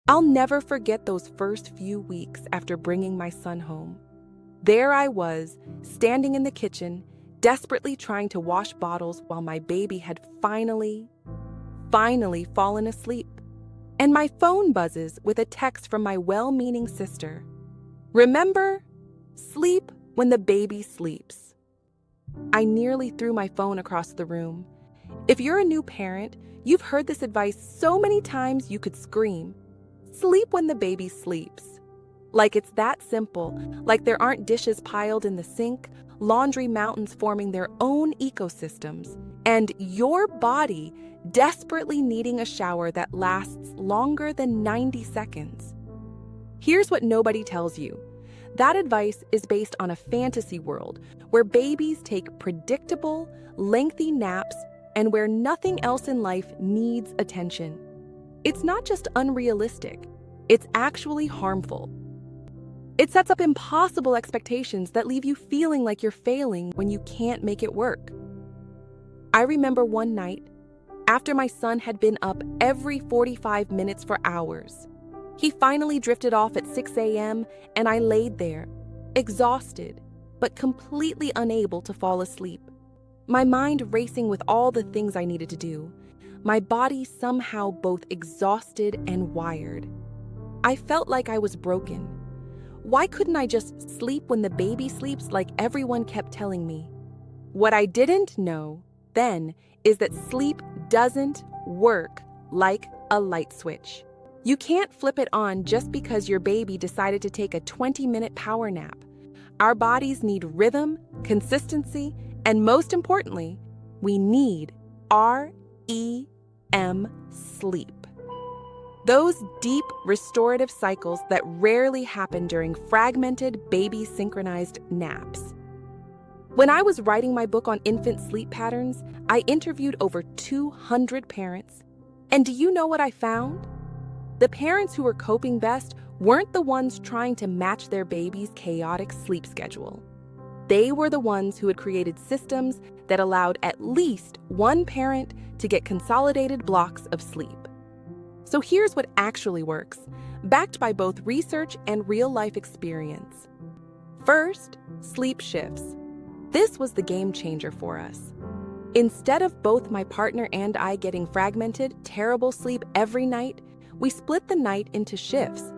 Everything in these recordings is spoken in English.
I'll never forget those first few weeks after bringing my son home. There I was, standing in the kitchen, desperately trying to wash bottles while my baby had finally fallen asleep. And my phone buzzes with a text from my well-meaning sister. Remember, sleep when the baby sleeps. I nearly threw my phone across the room. If you're a new parent, you've heard this advice so many times you could scream. Sleep when the baby sleeps. Like it's that simple, like there aren't dishes piled in the sink, laundry mountains forming their own ecosystems, and your body desperately needing a shower that lasts longer than 90 seconds. Here's what nobody tells you. That advice is based on a fantasy world where babies take predictable, lengthy naps and where nothing else in life needs attention. It's not just unrealistic, it's actually harmful. It sets up impossible expectations that leave you feeling like you're failing when you can't make it work. I remember one night, after my son had been up every 45 minutes for hours, he finally drifted off at 6 a.m. and I laid there, exhausted, but completely unable to fall asleep. My mind racing with all the things I needed to do, my body somehow both exhausted and wired. I felt like I was broken. Why couldn't I just sleep when the baby sleeps like everyone kept telling me? What I didn't know then is that sleep doesn't work like a light switch. You can't flip it on just because your baby decided to take a 20-minute power nap. Our bodies need rhythm, consistency, and most importantly, we need REM sleep. Those deep restorative cycles that rarely happen during fragmented baby-synchronized naps. When I was writing my book on infant sleep patterns, I interviewed over 200 parents. And do you know what I found? The parents who were coping best weren't the ones trying to match their baby's chaotic sleep schedule. They were the ones who had created systems that allowed at least one parent to get consolidated blocks of sleep. So here's what actually works, backed by both research and real-life experience. First, sleep shifts. This was the game changer for us. Instead of both my partner and I getting fragmented, terrible sleep every night, we split the night into shifts.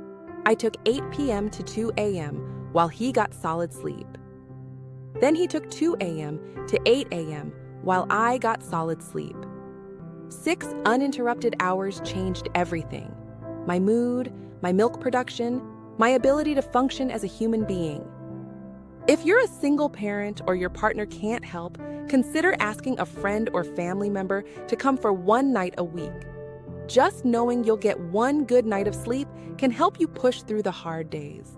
I took 8 p.m. to 2 a.m. while he got solid sleep. Then he took 2 a.m. to 8 a.m. while I got solid sleep. 6 uninterrupted hours changed everything. My mood, my milk production, my ability to function as a human being. If you're a single parent or your partner can't help, consider asking a friend or family member to come for one night a week. Just knowing you'll get one good night of sleep can help you push through the hard days.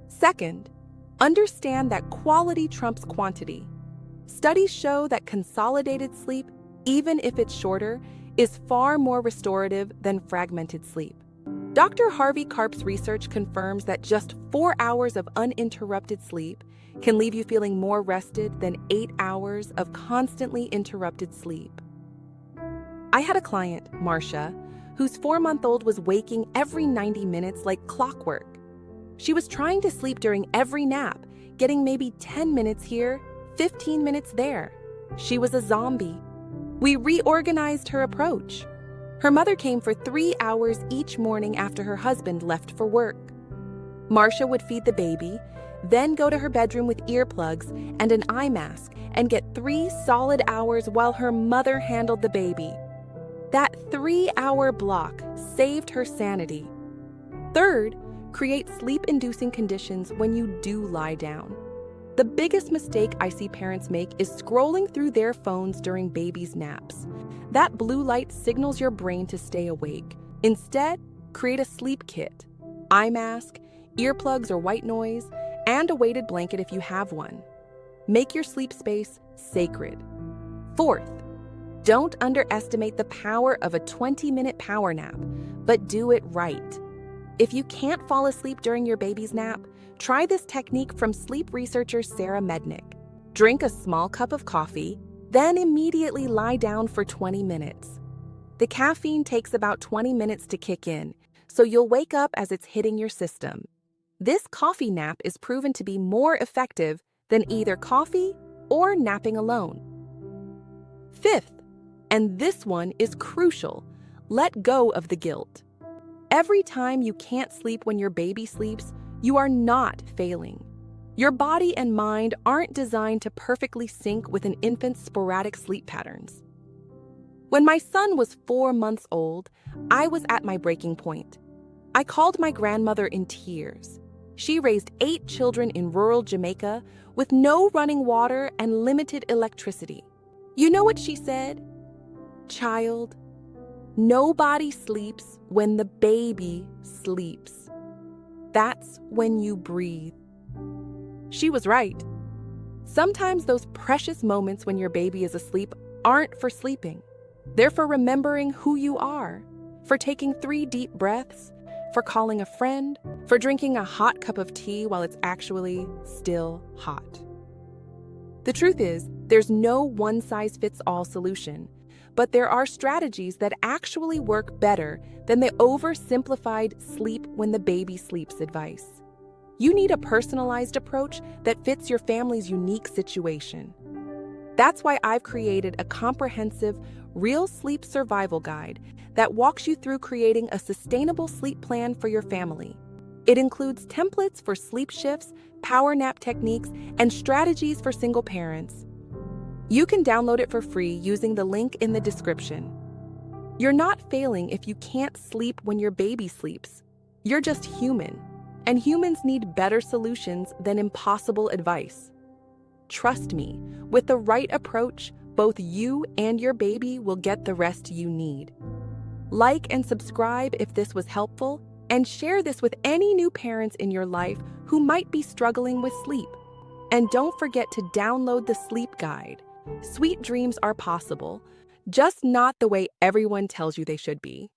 Second, understand that quality trumps quantity. Studies show that consolidated sleep, even if it's shorter, is far more restorative than fragmented sleep. Dr. Harvey Karp's research confirms that just 4 hours of uninterrupted sleep can leave you feeling more rested than 8 hours of constantly interrupted sleep. I had a client, Marcia, whose 4-month-old was waking every 90 minutes like clockwork. She was trying to sleep during every nap, getting maybe 10 minutes here, 15 minutes there. She was a zombie. We reorganized her approach. Her mother came for 3 hours each morning after her husband left for work. Marcia would feed the baby, then go to her bedroom with earplugs and an eye mask and get 3 solid hours while her mother handled the baby. That 3-hour block saved her sanity. Third, create sleep-inducing conditions when you do lie down. The biggest mistake I see parents make is scrolling through their phones during babies' naps. That blue light signals your brain to stay awake. Instead, create a sleep kit, eye mask, earplugs or white noise, and a weighted blanket if you have one. Make your sleep space sacred. Fourth, don't underestimate the power of a 20-minute power nap, but do it right. If you can't fall asleep during your baby's nap, try this technique from sleep researcher Sarah Mednick. Drink a small cup of coffee, then immediately lie down for 20 minutes. The caffeine takes about 20 minutes to kick in, so you'll wake up as it's hitting your system. This coffee nap is proven to be more effective than either coffee or napping alone. Fifth, and this one is crucial, let go of the guilt. Every time you can't sleep when your baby sleeps, you are not failing. Your body and mind aren't designed to perfectly sync with an infant's sporadic sleep patterns. When my son was 4 months old, I was at my breaking point. I called my grandmother in tears. She raised 8 children in rural Jamaica with no running water and limited electricity. You know what she said? "Child, nobody sleeps when the baby sleeps. That's when you breathe." She was right. Sometimes those precious moments when your baby is asleep aren't for sleeping. They're for remembering who you are, for taking 3 deep breaths, for calling a friend, for drinking a hot cup of tea while it's actually still hot. The truth is, there's no one-size-fits-all solution, but there are strategies that actually work better than the oversimplified sleep when the baby sleeps advice. You need a personalized approach that fits your family's unique situation. That's why I've created a comprehensive, real sleep survival guide that walks you through creating a sustainable sleep plan for your family. It includes templates for sleep shifts, power nap techniques, and strategies for single parents. You can download it for free using the link in the description. You're not failing if you can't sleep when your baby sleeps. You're just human, and humans need better solutions than impossible advice. Trust me, with the right approach, both you and your baby will get the rest you need. Like and subscribe if this was helpful, and share this with any new parents in your life who might be struggling with sleep. And don't forget to download the sleep guide. Sweet dreams are possible, just not the way everyone tells you they should be.